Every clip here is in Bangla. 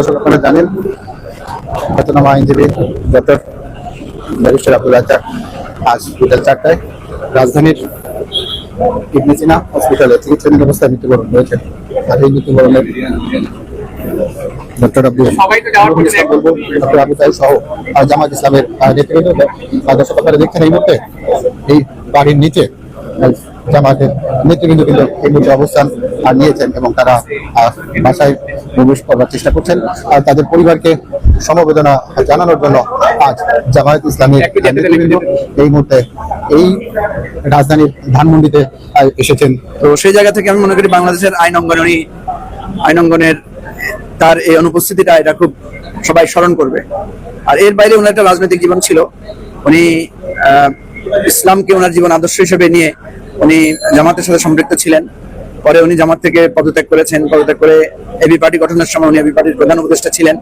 দর্শক আপনারা জানেন খ্যাতনামা আইনজীবী ডক্টর ব্যারিস্টার আব্দুর রাজ্জাক আজ বিকেল 4টায় রাজধানীর ইবনে সিনা হসপিটালে চিকিৎসাধীন অবস্থায় মৃত্যুবরণ করেছেন। আর এই মৃত্যুবরণের ডক্টর আবু তাই সহ জামাত ইসলামের নেতৃবৃন্দ দর্শক আপনারা দেখছেন এই মুহূর্তে এই বাড়ির নিচে জামাতের নেতৃবৃন্দ কিন্তু এই মুহূর্তে অবস্থান নিয়েছেন এবং তারা বাসায় প্রবেশ করার চেষ্টা করছেন। আর তাদের পরিবারকে সমবেদনা জানানোর জন্য আজ জামায়াত ইসলামের নেতৃবৃন্দ এই মুহূর্তে এই রাজধানীর ধানমন্ডিতে এসেছেন। তো সেই জায়গা থেকে আমি মনে করি বাংলাদেশের আইন অঙ্গনের তার এই অনুপস্থিতিটা এটা খুব সবাই স্মরণ করবে। আর এর বাইরে ওনার একটা রাজনৈতিক জীবন ছিল। উনি ইসলামকে ওনার জীবন আদর্শ হিসেবে নিয়ে উনি জামাতের সাথে সম্পৃক্ত ছিলেন। পরে উনি জামাত থেকে পদত্যাগ করেছেন। পদত্যাগ করে এবি পার্টি গঠনের সময় উনি এবি পার্টির প্রধান উপদেষ্টা ছিলেন।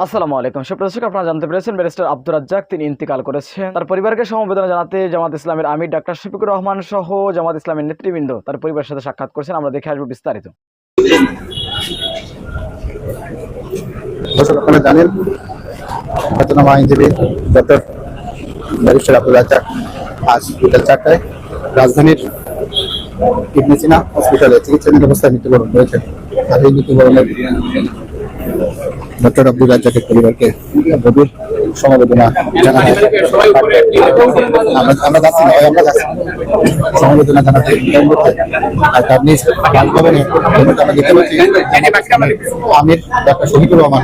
আসসালামু আলাইকুম সুপ্রদর্শক, আপনারা জানতে পেরেছেন ব্যারিস্টার আব্দুর রাজ্জাক তিনি ইন্তিকাল করেছেন। তার পরিবারকে সমবেদনা জানাতে জামাত ইসলামের আমির ডাক্তার শফিকুর রহমান সহ জামাত ইসলামের নেতৃবৃন্দ তার পরিবারের সাথে সাক্ষাৎ করেছেন। আমরা দেখে আসবো বিস্তারিত। দর্শক আপনারা জানেন খ্যাতনামা আইনজীবী ডক্টর ব্যারিস্টার আব্দুর রাজ্জাক আজ বিকেল 4টায় রাজধানীর ইবনে সিনা হসপিটালে চিকিৎসাধীন অবস্থায় মৃত্যুবরণ করেছেন। আর এই মৃত্যুবরণের ডক্টর আব্দুর রাজ্জাকের পরিবারকে গভীর সমবেদনা জানাতে সমবেদনা জানাতে আর তার নিজ বাসভবনে আমরা দেখতে পাচ্ছি আমির ডাক্তার শফিকুর রহমান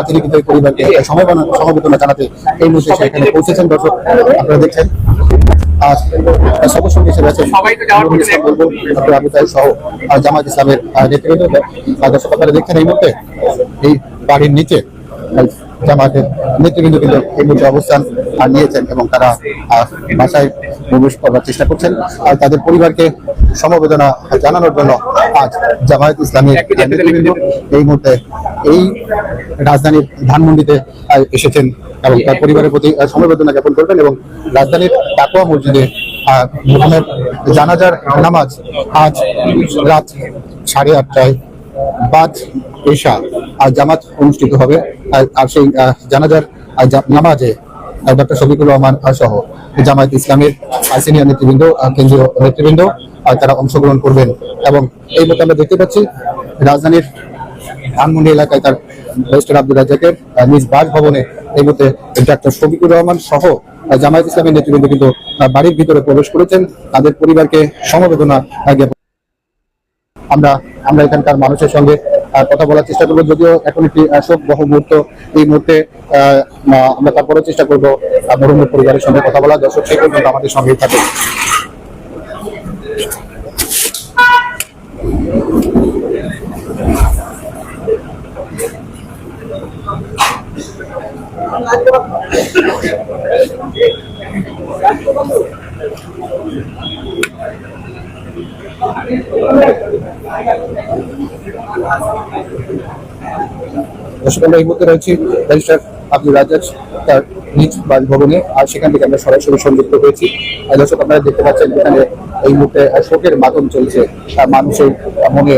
তিনি কিন্তু এই পরিবারকে সমবেদনা জানাতে এই মুহূর্তে সেখানে পৌঁছেছেন। দর্শক আপনারা দেখছেন সবার সঙ্গে এসে গেছেন ডক্টর আবু তাই সহ জামাত ইসলামের নেতৃবৃন্দ। দর্শক আপনারা দেখছেন এই মুহূর্তে এই বাড়ির নিচে জামাতের নেতৃবৃন্দ কিন্তু এই মুহূর্তে অবস্থান নিয়েছেন এবং তারা বাসায় প্রবেশ করার চেষ্টা করছেন। আর তাদের পরিবারকে সমবেদনা জানানোর জন্য আজ জামায়াত ইসলামের নেতৃবৃন্দ এই মুহূর্তে এই রাজধানীর ধানমন্ডিতে এসেছেন এবং তার পরিবারের প্রতি সমবেদনা জ্ঞাপন করবেন। এবং রাজধানীর তাকওয়া মসজিদে মোহাম্মদ জানাজার নামাজ আজ রাত 8:30টায় বাদ এশা আর জামাত অনুষ্ঠিত হবে। আর সেই জানাজার নামাজে ডক্টর শফিকুর রহমান সহ জামায়াত ইসলামের সিনিয়র নেতৃবৃন্দ কেন্দ্রীয় নেতৃবৃন্দ তারা অংশগ্রহণ করবেন। এবং এই মতো আমরা দেখতে পাচ্ছি রাজধানীর ধানমন্ডি এলাকায় তার ব্যারিস্টার আব্দুর রাজ্জাকের নিজ বাসভবনে এই মুহূর্তে ডক্টর শফিকুর রহমান সহ জামায়াত ইসলামের নেতৃবৃন্দ কিন্তু বাড়ির ভিতরে প্রবেশ করেছেন। তাদের পরিবারকে সমবেদনা জ্ঞাপন আমরা এখানকার মানুষের সঙ্গে কথা বলার চেষ্টা করবো, যদিও এখন একটি শোক বহু মুহূর্ত এই মুহূর্তে আমরা তারপরে চেষ্টা করবো মরহুমের পরিবারের সঙ্গে কথা বলা। দর্শক সেই পর্যন্ত আমাদের সঙ্গেই থাকে। দর্শক আমরা এই মুহূর্তে রয়েছি ব্যারিস্টার আব্দুর রাজ্জাক তার নিজ বাসভবনে। আর সেখান থেকে আমরা সরাসরি সংযুক্ত হয়েছি। দর্শক আপনারা দেখতে পাচ্ছেন এখানে এই মুহূর্তে শোকের মাতম চলছে। মানুষের মনে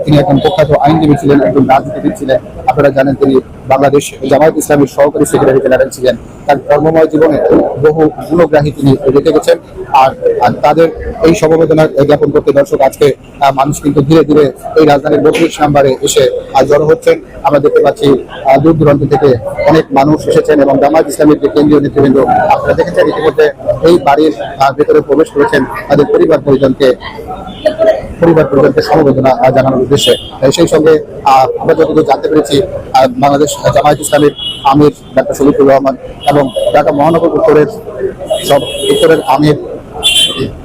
তিনি একজন প্রখ্যাত আইনজীবী ছিলেন, একজন রাজনীতিবিদ ছিলেন। আপনারা জানেন তিনি বাংলাদেশ জামায়াত ইসলামের সহকারী সেক্রেটারি জেনারেল ছিলেন। তার কর্মময় জীবনে বহু গুণগ্রাহী তিনি রেখে গেছেন। আর তাদের এই সমবেদনা জ্ঞাপন করতে দর্শক আজকে মানুষ কিন্তু ধীরে ধীরে এই রাজধানীর 32 নম্বরে এসে জড়ো হচ্ছেন। আমরা দেখতে পাচ্ছি দূর দূরান্ত থেকে অনেক মানুষ এসেছেন এবং জামায়াত ইসলামের যে কেন্দ্রীয় নেতৃবৃন্দ আপনারা দেখেছেন ইতিমধ্যে এই বাড়ির ভেতরে প্রবেশ করেছেন তাদের পরিবার পরিজনকে সমবেদনা জানানোর উদ্দেশ্যে। সেই সঙ্গে আমরা যতদূর জানতে পেরেছি বাংলাদেশ জামায়াত ইসলামের আমির ডাক্তার শফিকুর রহমান এবং ঢাকা মহানগর উত্তরের আমির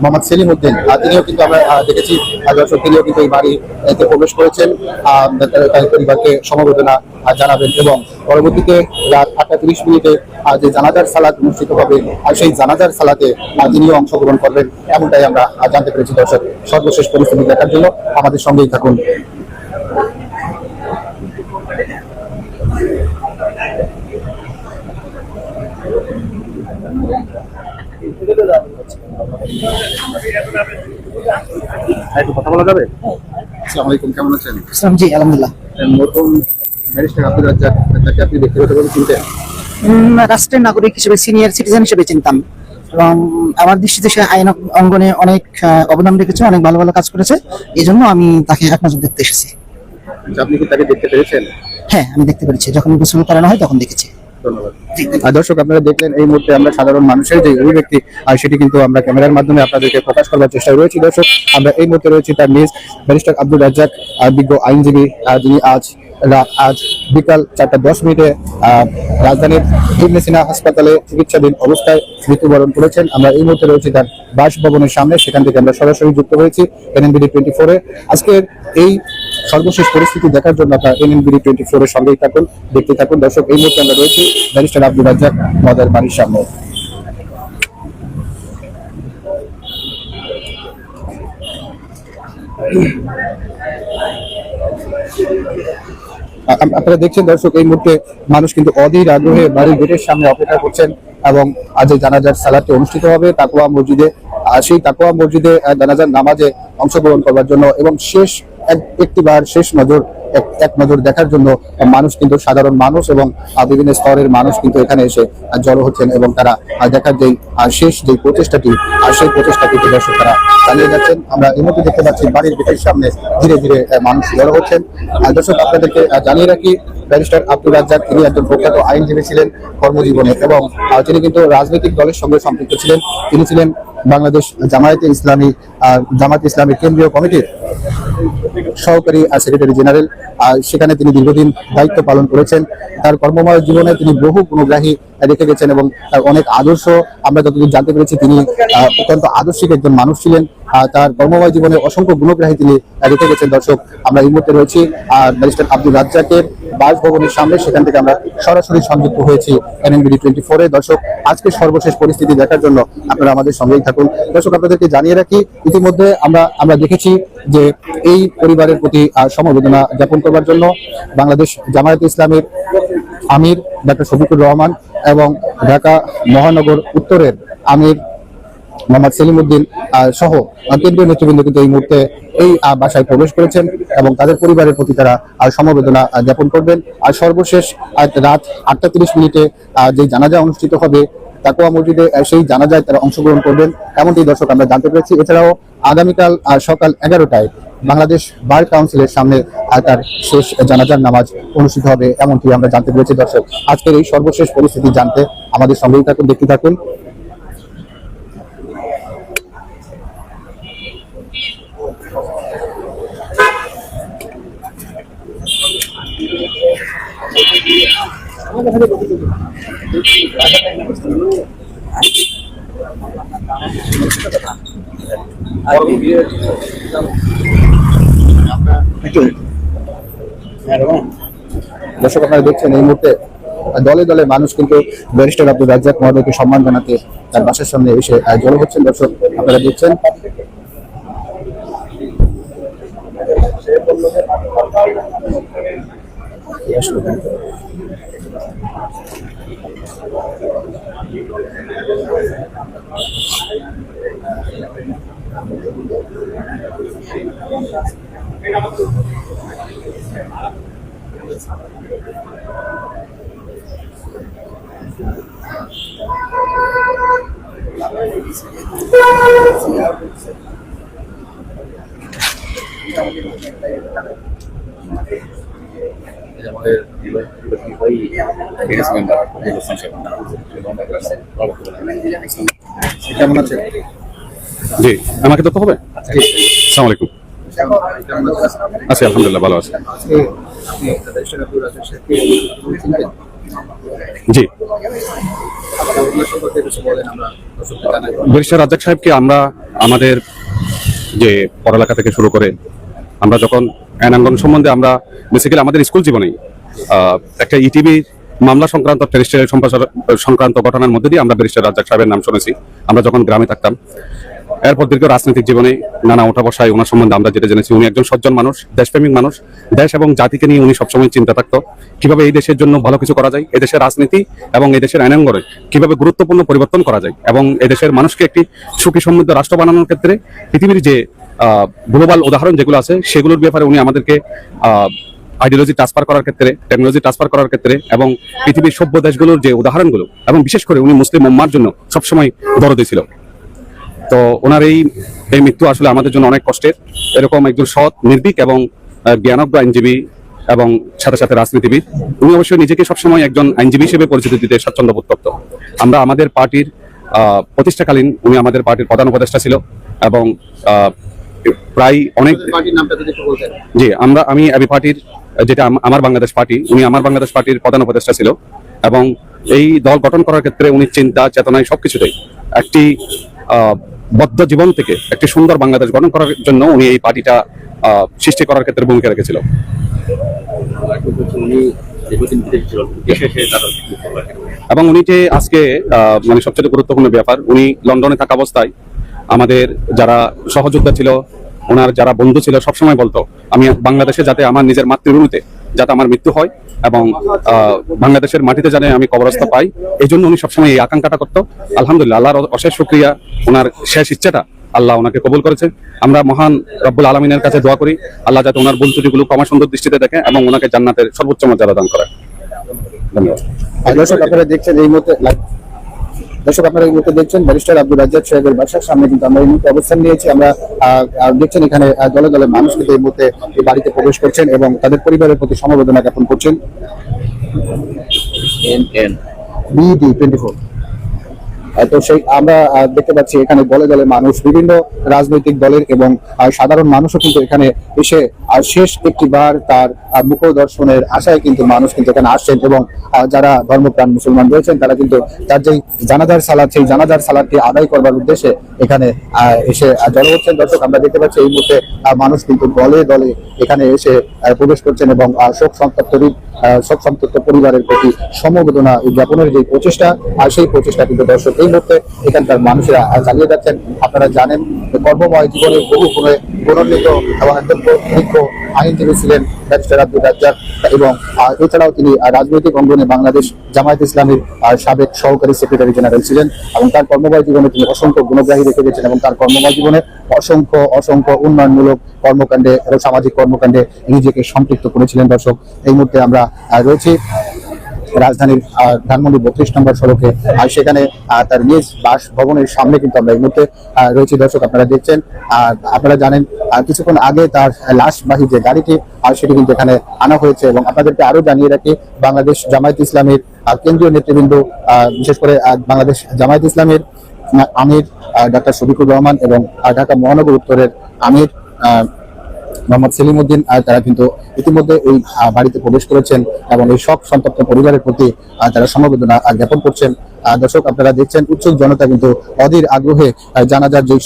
মোহাম্মদ সেলিম উদ্দিন তিনিও কিন্তু আমরা দেখেছি দর্শক তিনিও কিন্তু এই বাড়িতে প্রবেশ করেছেন। তার পরিবারকে সমবেদনা জানাবেন এবং পরবর্তীতে রাত 8:30 যে জানাজার সালাত অনুষ্ঠিত হবে আর সেই জানাজার সালাতে তিনিও অংশগ্রহণ করবেন এমনটাই আমরা জানতে পেরেছি। দর্শক সর্বশেষ পরিস্থিতি দেখার জন্য আমাদের সঙ্গেই থাকুন। একটু কথা বলা যাবে? আসসালামু আলাইকুম, কেমন আছেন? জি আলহামদুলিল্লাহ। নতুন ব্যারিস্টার আব্দুর রাজ্জাক, তাকে আপনি ব্যক্তিগতভাবে চিনতেন? রাষ্ট্রের নাগরিক হিসেবে, সিনিয়র সিটিজেন হিসেবে চিনতাম এবং আমার দৃষ্টিতে সে আইন অঙ্গনে অনেক অবদান রেখেছে, অনেক ভালো ভালো কাজ করেছে। এই জন্য আমি তাকে এক নজর দেখতে এসেছি। আপনি কি তাকে দেখতে পেরেছেন? হ্যাঁ, আমি দেখতে পেরেছি, যখন গোসল করানো হয় তখন দেখেছি। ধন্যবাদ। দর্শক, আপনারা দেখলেন এই মুহূর্তে আমরা সাধারণ মানুষের যে অভিব্যক্তি সেটি কিন্তু আমরা ক্যামেরার মাধ্যমে আপনাদেরকে প্রকাশ করবার চেষ্টা রয়েছি। দর্শক, আমরা এই মুহূর্তে রয়েছি তার নিজ ব্যারিস্টার আব্দুর রাজ্জাক, বিজ্ঞ আইনজীবী, যিনি আজ বিকাল 4:10 রাজধানীর ইবনে সিনা হাসপাতালে চিকিৎসাধীন অবস্থায় মৃত্যুবরণ করেছেন। আমরা এই মুহূর্তে রয়েছি তার বাসভবনের সামনে, সেখান থেকে আমরা সরাসরি যুক্ত হয়েছি NNBD 24-এ। আজকের এই সর্বশেষ পরিস্থিতি দেখার জন্য আপনার NNBD 24-এর সঙ্গেই থাকুন, দেখতে থাকুন। দর্শক, এই মুহূর্তে আমরা রয়েছি ব্যারিস্টার আব্দুর রাজ্জাক মহোদয়ের বাড়ির সামনে। আপনারা দেখছেন দর্শক, এই মুহূর্তে মানুষ কিন্তু অধীর আগ্রহে বাড়ির গেটের সামনে অপেক্ষা করছেন এবং আজ এই জানাজার সালাতটি অনুষ্ঠিত হবে তাকওয়া মসজিদে। সেই তাকওয়া মসজিদে জানাজার নামাজে অংশগ্রহণ করবার জন্য এবং একটিবার শেষ নজর এক নজর দেখার জন্য মানুষ কিন্তু, সাধারণ মানুষ এবং বিভিন্ন স্তরের মানুষ কিন্তু এখানে এসে জড়ো হচ্ছেন এবং তারা দেখার শেষ যে প্রচেষ্টাটি, সেই প্রচেষ্টাটি দর্শক তারা চালিয়ে যাচ্ছেন। আমরা এই মুহূর্তে দেখতে পাচ্ছি বাড়ির গেটের সামনে ধীরে ধীরে মানুষ জড়ো হচ্ছেন। দর্শক, আপনাদেরকে জানিয়ে রাখি, ব্যারিস্টার আব্দুর রাজ্জাক তিনি একজন প্রখ্যাত আইনজীবী ছিলেন কর্মজীবনে এবং তিনি কিন্তু রাজনৈতিক দলের সঙ্গে সম্পৃক্ত ছিলেন। তিনি ছিলেন বাংলাদেশ জামায়াতে ইসলামী কেন্দ্রীয় কমিটির সহকারী সেক্রেটারি জেনারেল। সেখানে তিনি দীর্ঘদিন দায়িত্ব পালন করেছেন। তার কর্মময় জীবনে তিনি বহু গুণগ্রাহী রেখে গেছেন এবং তার অনেক আদর্শ আমরা যতদূর জানতে পেরেছি তিনি অত্যন্ত আদর্শিক একজন মানুষ ছিলেন। তার কর্মময় জীবনে অসংখ্য গুণগ্রাহী তিনি রেখে গেছেন। দর্শক, আমরা এই মুহূর্তে রয়েছি ব্যারিস্টার আব্দুর রাজ্জাকের বাসভবনের সামনে, সেখান থেকে আমরা সরাসরি সংযুক্ত হয়েছি NNBD 24-এ। দর্শক, আজকে সর্বশেষ পরিস্থিতি দেখার জন্য আপনারা আমাদের সঙ্গেই থাকুন। দর্শক, আপনাদেরকে জানিয়ে রাখি, ইতিমধ্যে আমরা দেখেছি যে এই পরিবারের প্রতি সমবেদনা জ্ঞাপন করবার জন্য বাংলাদেশ জামায়াতে ইসলামের আমির ডক্টর শফিকুর রহমান এবং ঢাকা মহানগর উত্তরের আমির মোহাম্মদ সেলিম উদ্দিন সহ কেন্দ্রীয় নেতৃবৃন্দ কিন্তু এই মুহূর্তে এই বাসায় প্রবেশ করেছেন এবং তাদের পরিবারের প্রতি তারা সমবেদনা জ্ঞাপন করবেন। আর সর্বশেষ রাত 8:30 যে জানাজা অনুষ্ঠিত হবে তাকওয়া মসজিদে, সেই জানাজায় তারা অংশগ্রহণ করবেন এমনটি দর্শক আমরা জানতে পেরেছি। এছাড়াও আগামীকাল সকাল 11টায় বাংলাদেশ বার কাউন্সিলের সামনে তার শেষ জানাজার নামাজ অনুষ্ঠিত হবে এমনটি আমরা জানতে পেরেছি। দর্শক, আজকের এই সর্বশেষ পরিস্থিতি জানতে আমাদের সঙ্গেই থাকুন, দেখতে থাকুন। দর্শক, আপনারা দেখছেন এই মুহূর্তে দলে দলে মানুষ কিন্তু ব্যারিস্টার আব্দুর রাজ্জাক মহোদয়কে সম্মান জানাতে তার বাসার সামনে এসে জড়ো হচ্ছেন। দর্শক, আপনারা দেখছেন। কেমন আছেন? জি, আমাকে তো হবে। আসসালামু আলাইকুম। আছি, আলহামদুলিল্লাহ, ভালো আছি। জি, ব্যারিস্টার রাজ্জাক সাহেবকে আমরা আমাদের যে পড়ালেখা থেকে শুরু করে আমরা যখন আইনাঙ্গন সম্বন্ধে আমরা বেসিক্যালি আমাদের স্কুল জীবনেই একটা ইটিভি মামলা সংক্রান্ত টেরিস্ট্রিয়াল সংক্রান্ত ঘটনার মধ্যে দিয়ে আমরা ব্যারিস্টার রাজ্জাক সাহেবের নাম শুনেছি আমরা যখন গ্রামে থাকতাম। এরপর দীর্ঘ রাজনৈতিক জীবনে নানা ওঠা বসায় ওনার সম্বন্ধে আমরা যেটা জেনেছি, উনি একজন সজ্জন মানুষ, দেশপ্রেমিক মানুষ। দেশ এবং জাতিকে নিয়ে উনি সবসময় চিন্তা থাকতো কিভাবে এই দেশের জন্য ভালো কিছু করা যায়, এই দেশের রাজনীতি এবং এই দেশের আইনাঙ্গনে কিভাবে গুরুত্বপূর্ণ পরিবর্তন করা যায় এবং এই দেশের মানুষকে একটি সুখী সমৃদ্ধ রাষ্ট্র বানানোর ক্ষেত্রে পৃথিবীর যে গ্লোবাল উদাহরণ যেগুলো আছে সেগুলোর ব্যাপারে উনি আমাদেরকে আইডিওলজি ট্রান্সফার করার ক্ষেত্রে, টেকনোলজি ট্রান্সফার করার ক্ষেত্রে এবং পৃথিবীর সভ্য দেশগুলোর যে উদাহরণগুলো, এবং বিশেষ করে উনি মুসলিম উম্মার জন্য সবসময় দরদি ছিল। তো ওনার এই মৃত্যু আসলে আমাদের জন্য অনেক কষ্টের। এরকম একজন সৎ, নির্ভীক এবং জ্ঞানজ্ঞ আইনজীবী এবং সাথে সাথে রাজনীতিবিদ। উনি অবশ্যই নিজেকে সবসময় একজন আইনজীবী হিসেবে পরিচিতি দিতে স্বাচ্ছন্দ্য বোধ করত। আমরা আমাদের পার্টির প্রতিষ্ঠাকালীন উনি আমাদের পার্টির প্রধান উপদেষ্টা ছিল এবং প্রায় অনেক জি আমি এবি পার্টির, যেটা আমার বাংলাদেশ পার্টি, উনি আমার বাংলাদেশ পার্টির প্রধান উপদেষ্টা ছিল এবং এই দল গঠন করার ক্ষেত্রে উনি চিন্তা চেতনায় সবকিছুতেই একটি বদ্ধ জীবন থেকে একটি সুন্দর বাংলাদেশ গঠন করার জন্য উনি এই পার্টিটা সৃষ্টি করার ক্ষেত্রে ভূমিকা রেখেছিল। এবং উনি যে আজকে মানে সবচেয়ে গুরুত্বপূর্ণ ব্যাপার, উনি লন্ডনে থাকা অবস্থায় আমাদের যারা সহযোদ্ধা ছিল, ওনার যারা বন্ধু ছিল, সবসময় বলতো আমি বাংলাদেশে যাতে আমার নিজের মাতৃভূমিতে যাতে আমার মৃত্যু হয় এবং বাংলাদেশের মাটিতে জানে আমি কবরস্থ পাই, এই জন্য উনি সবসময় এই আকাঙ্ক্ষাটা করতো। আলহামদুলিল্লাহ, আল্লাহর অশেষ শুকরিয়া, ওনার শেষ ইচ্ছাটা আল্লাহ ওনাকে কবুল করেছে। আমরা মহান রব্বুল আলমিনের কাছে দোয়া করি আল্লাহ যাতে ওনার ভুল ত্রুটিগুলো ক্ষমা সুন্দর দৃষ্টিতে দেখে এবং ওনাকে জান্নাতের সর্বোচ্চ মর্যাদা দান করে। ধন্যবাদ। দর্শক আপনারা দেখছেন এই মুহূর্তে দেখছেন ব্যারিস্টার আব্দুর রাজ্জাক সাহেবের বাসার সামনে কিন্তু আমরা এই মুহূর্তে অবস্থান নিয়েছি। আমরা দেখছেন এখানে দলে দলে মানুষ কিন্তু এই মুহূর্তে এই বাড়িতে প্রবেশ করছেন এবং তাদের পরিবারের প্রতি সমবেদনা জ্ঞাপন করছেন। BD24 তো সেই আমরা দেখতে পাচ্ছি এখানে দলে দলে মানুষ, বিভিন্ন রাজনৈতিক দলের এবং সাধারণ মানুষও কিন্তু এখানে এসে শেষ একটি বার তার মুখ দর্শনের আশায় কিন্তু মানুষ কিন্তু এখানে আসছেন এবং যারা ধর্মপ্রাণ মুসলমান রয়েছেন তারা কিন্তু তার যেই জানাজার সালাত, সেই জানাজার সালাতটি আদায় করবার উদ্দেশ্যে এখানে এসে জড়ো হচ্ছেন। দর্শক আমরা দেখতে পাচ্ছি এই মুহূর্তে মানুষ কিন্তু দলে দলে এখানে এসে প্রবেশ করছেন এবং শোক সন্তপ্ত পরিবারের প্রতি সমবেদনা জ্ঞাপনের যে প্রচেষ্টা, সেই প্রচেষ্টা কিন্তু দর্শক এই মুহূর্তে এখানকার মানুষেরা চালিয়ে যাচ্ছেন। আপনারা জানেন কর্মময় জীবনে বহু গুণে গুণান্বিত এবং একজন অভিজ্ঞ আইনজীবী ছিলেন ব্যারিস্টার আব্দুর রাজ্জাক এবং এছাড়াও তিনি রাজনৈতিক অঙ্গনে বাংলাদেশ জামায়াত ইসলামীর সাবেক সহকারী সেক্রেটারি জেনারেল ছিলেন এবং তার কর্মময় জীবনে তিনি অসংখ্য গুণগ্রাহী রেখে গেছেন এবং তার কর্মময় জীবনে অসংখ্য উন্নয়নমূলক কর্মকাণ্ডে এবং সামাজিক কর্মকাণ্ডে নিজেকে সম্পৃক্ত করেছিলেন। দর্শক এই মুহূর্তে আমরা রয়েছি রাজধানীর ধানমন্ডি 32 নম্বর সড়কে, আর সেখানে তার নিজ বাসভবনের সামনে কিন্তু আমরা এই মুহূর্তে রয়েছি। দর্শক আপনারা দেখছেন, আপনারা জানেন কিছুক্ষণ আগে তার লাশবাহী যে গাড়িটি সেটি কিন্তু এখানে আনা হয়েছে এবং আপনাদেরকে আরো জানিয়ে রাখি বাংলাদেশ জামায়াত ইসলামের কেন্দ্রীয় নেতৃবৃন্দ, বিশেষ করে বাংলাদেশ জামায়াত ইসলামের আমির ডাক্তার শফিকুর রহমান এবং ঢাকা মহানগর উত্তরের আমির মোহাম্মদ সেলিম উদ্দিন, তারা কিন্তু ইতিমধ্যে এই বাড়িতে প্রবেশ করেছেন এবং এই শোক সন্তপ্ত পরিবারের প্রতি তারা সমবেদনা জ্ঞাপন করছেন। দর্শক আপনারা দেখছেন উৎসুক জনতা কিন্তু অধীর আগ্রহে জানাজার যে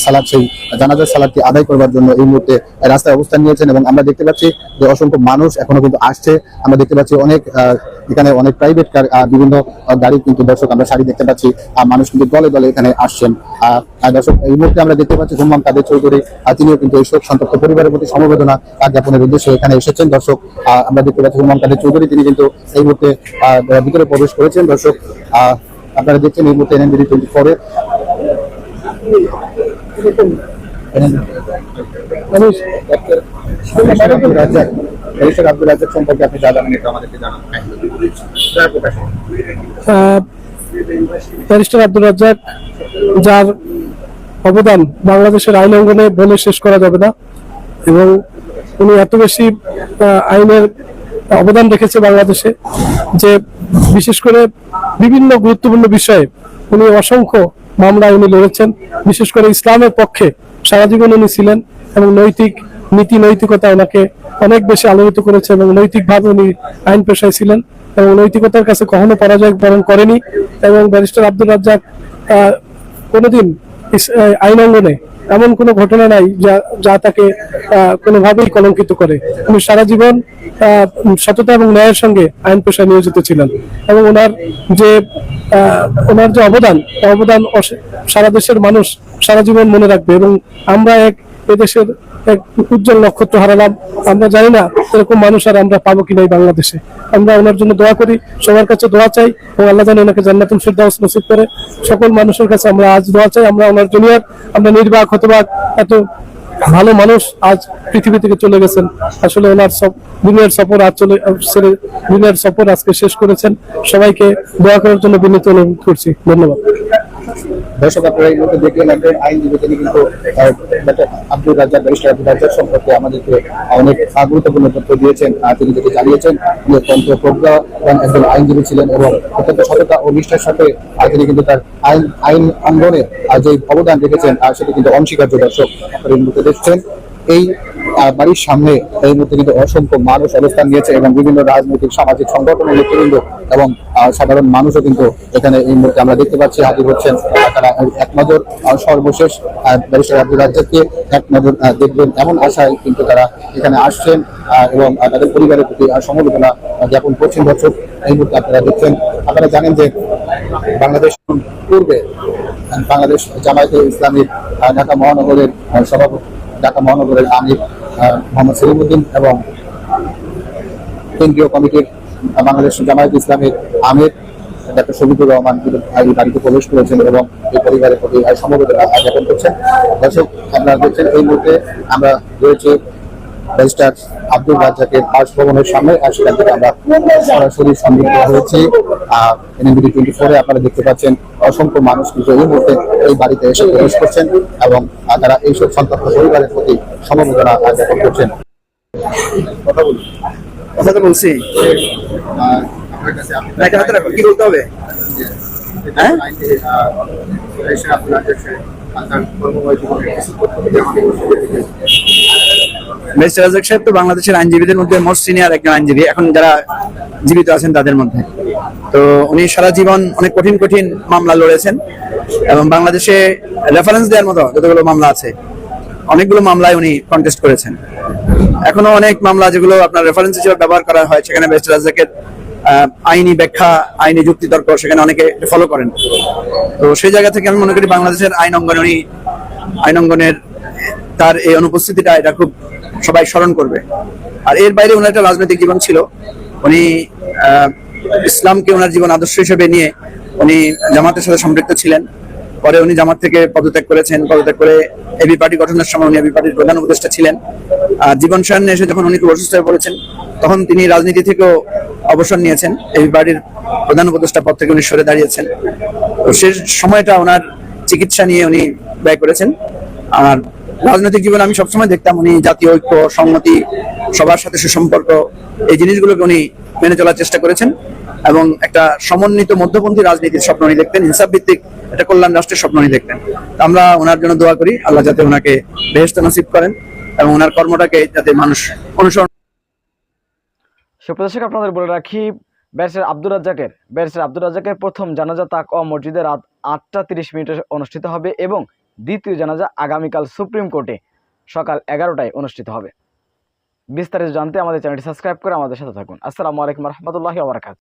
সালাত, সেই জানাজার সালাতটি আদায় করবার জন্য এই মুহূর্তে রাস্তায় অবস্থান নিয়েছেন এবং আমরা দেখতে পাচ্ছি যে অসংখ্য মানুষ এখনো কিন্তু আসছে। আমরা দেখতে পাচ্ছি এখানে অনেক প্রাইভেট কার, বিভিন্ন গাড়ি কিন্তু দর্শক আমরা সারি দেখতে পাচ্ছি, মানুষ কিন্তু দলে দলে এখানে আসছেন। দর্শক এই মুহূর্তে আমরা দেখতে পাচ্ছি হুম্মাম কাদের চৌধুরী, তিনিও কিন্তু এই শোক সন্তপ্ত পরিবারের প্রতি সমবেদনা জ্ঞাপনের উদ্দেশ্যে এখানে এসেছেন। দর্শক আমরা দেখতে পাচ্ছি হুম্মাম কাদের চৌধুরী, তিনি কিন্তু এই মুহূর্তে ভিতরে প্রবেশ করেছেন। দর্শক আপনারা দেখছেন এই মুহূর্তে NNBD24 ব্যারিস্টার আব্দুর রাজ্জাক সম্পর্কে আপনি যা জানেন একটু আমাদেরকে জানান। ব্যারিস্টার আব্দুর রাজ্জাক, যার অবদান বাংলাদেশের আইন অঙ্গনে বলে শেষ করা যাবে না এবং উনি এত বেশি আইনের অবদান রেখেছে বাংলাদেশে যে বিশেষ করে বিভিন্ন গুরুত্বপূর্ণ বিষয়ে উনি অসংখ্য মামলায় উনি লড়েছেন। বিশেষ করে ইসলামের পক্ষে সারা জীবন উনি ছিলেন এবং নৈতিকতা ওনাকে অনেক বেশি আলোকিত করেছে এবং নৈতিকভাবে উনি আইন পেশায় ছিলেন এবং নৈতিকতার কাছে কখনো পরাজয় বরণ করেনি। এবং ব্যারিস্টার আব্দুর রাজ্জাক কোনোদিন আইন অঙ্গনে এমন কোনো ঘটনা নাই যা তাকে কোনোভাবেই কলঙ্কিত করে। উনি সারা জীবন সততা এবং ন্যায়ের সঙ্গে আইন পেশায় নিয়োজিত ছিলেন এবং ওনার যে অবদান সারা দেশের মানুষ সারা জীবন মনে রাখবে এবং আমরা এদেশের এক উজ্জ্বল নক্ষত্র হারালাম। আমরা জানি না এরকম মানুষ আর আমরা পাবো কিনা এই বাংলাদেশে। আমরা ওনার জন্য দোয়া করি, সবার কাছে দোয়া চাই এবং আল্লাহ যেন ওনাকে জান্নাতুল ফিরদাউস নসিব করে। সকল মানুষের কাছে আমরা আজ দোয়া চাই, আমরা ওনার জন্য আমরা নির্বাক হতবাক ভালো মানুষ আজ পৃথিবী থেকে চলে গেছেন। আসলে ওনার সব দুনিয়ার সফর আজ দুনিয়ার সফর আজকে শেষ করেছেন। সবাইকে দোয়া করার জন্য বিনীত অনুরোধ করছি। ধন্যবাদ। দর্শক, আপনারা এই মুহূর্তে দেখলেন একজন আইনজীবী, তিনি কিন্তু ডক্টর আব্দুর রাজ্জাক, ব্যারিস্টার আব্দুর রাজ্জাক সম্পর্কে আমাদেরকে অনেক গুরুত্বপূর্ণ তথ্য দিয়েছেন। তিনি যেটি জানিয়েছেন যে অত্যন্ত প্রজ্ঞাবান একজন আইনজীবী ছিলেন এবং অত্যন্ত সততা ও নিষ্ঠার সাথে তিনি কিন্তু তার আইন অঙ্গনে যে অবদান রেখেছেন সেটি কিন্তু অনস্বীকার্য। দর্শক, আপনারা এই মুহূর্তে দেখছেন এই বাড়ির সামনে এই মুহূর্তে কিন্তু অসংখ্য মানুষ অবস্থান নিয়েছে এবং বিভিন্ন রাজনৈতিক সামাজিক সংগঠনের নেতৃবৃন্দ এবং সাধারণ মানুষও কিন্তু এখানে এই মুহূর্তে আমরা দেখতে পাচ্ছি হাজির হচ্ছেন। তারা এক নজর সর্বশেষ ব্যারিস্টার আব্দুর রাজ্জাককে এক নজর দেখবেন এমন আশায় কিন্তু তারা এখানে আসছেন এবং তাদের পরিবারের প্রতি সমবেদনা জ্ঞাপন করছেন। দর্শক, এই মুহূর্তে আপনারা দেখছেন, আপনারা জানেন যে বাংলাদেশ পূর্বে বাংলাদেশ জামায়াতে ইসলামীর ঢাকা মহানগরের সভাপতি, ঢাকা মহানগরের আমির মোহাম্মদ সেলিমউদ্দিন এবং কেন্দ্রীয় কমিটির বাংলাদেশ জামায়াতে ইসলামের আমির ডক্টর শফিকুর রহমান এই বাড়িতে প্রবেশ করেছেন এবং এই পরিবারের প্রতি সমবেদনা জ্ঞাপন করছেন। দর্শক, আপনারা দেখছেন এই মুহূর্তে আমরা রয়েছে ব্যারিস্টার আব্দুর রাজ্জাকের বাসভবনের সামনে, আর সেখান থেকে আমরা সরাসরি সংযুক্ত হয়েছি NMBD 24-এ। আপনারা দেখতে পাচ্ছেন অসংখ্য মানুষ কিন্তু এই মুহূর্তে এই বাড়িতে এসে প্রবেশ করছেন এবং তারা এইসব সন্তপ্ত পরিবারের প্রতি সমবেদনা জ্ঞাপন করছেন। কথা তো বলছি, একটা হাতে রাখো, কি বলতে হবে? হ্যাঁ, ব্যারিস্টার রাজ্জাক সাহেব তো বাংলাদেশের আইনজীবীদের মধ্যে মোস্ট সিনিয়র একজন আইনজীবী, এখন যারা জীবিত আছেন তাদের মধ্যে। তো উনি সারা জীবন অনেক কঠিন কঠিন মামলা লড়েছেন এবং বাংলাদেশে রেফারেন্স দেওয়ার মতো যতগুলো মামলা আছে অনেকগুলো মামলায় উনি কন্টেস্ট করেছেন। এখনো অনেক মামলা যেগুলো আপনার রেফারেন্স হিসেবে ব্যবহার করা হয়, সেখানে ব্যারিস্টার রাজ্জাকের আইনি ব্যাখ্যা, আইনি যুক্তিতর্ক সেখানে অনেকে ফলো করেন। তো সেই জায়গা থেকে আমি মনে করি বাংলাদেশের আইন অঙ্গনের তার এই অনুপস্থিতিটা এটা খুব সবাই স্মরণ করবে। আর এর বাইরে ওনার একটা রাজনৈতিক জীবন ছিল। উনি ইসলামকে ওনার জীবন আদর্শ হিসেবে নিয়ে উনি জামাতের সাথে সম্পৃক্ত ছিলেন। পরে উনি জামাত থেকে পদত্যাগ করেছেন। পদত্যাগ করে এবি পার্টি গঠনের সময় উনি এবি পার্টির প্রধান উপদেষ্টা ছিলেন। আর জীবন সায়নে এসে যখন উনি খুব অসুস্থ হয়ে পড়েছেন, তখন তিনি রাজনীতি থেকেও অবসর নিয়েছেন। এবি পার্টির প্রধান উপদেষ্টা পদ থেকে উনি সরে দাঁড়িয়েছেন। তো সেই সময়টা ওনার চিকিৎসা নিয়ে উনি ব্যয় করেছেন। আর রাজনৈতিক জীবনে আমি সবসময় দেখতাম উনি জাতীয় ঐক্য, সংহতি, সবার সাথে সুসম্পর্ক, এই জিনিসগুলোকে উনি মেনে চলার চেষ্টা করেছেন এবং একটা সমন্বিত মধ্যপন্থী রাজনীতির স্বপ্ন উনি দেখতেন, ইনসাফ ভিত্তিক একটা কল্যাণ রাষ্ট্রের স্বপ্ন উনি দেখতেন। আমরা ওনার জন্য দোয়া করি, আল্লাহ যাতে ওনাকে বেহেশত নসিব করেন এবং ওনার কর্মটাকে যাতে মানুষ অনুসরণ। সুপ্রদর্শক, আপনাদের বলে রাখি, ব্যারিস্টার আব্দুর রাজ্জাকের প্রথম জানাজা তাকওয়া মসজিদে রাত 8:30 অনুষ্ঠিত হবে এবং দ্বিতীয় জানাজা আগামীকাল সুপ্রিম কোর্টে সকাল 11টায় অনুষ্ঠিত হবে। বিস্তারিত জানতে আমাদের চ্যানেলটি সাবস্ক্রাইব করে আমাদের সাথে থাকুন। আসসালামু আলাইকুম রহমতুল্লাহি ওয়া বারাকাতুহু।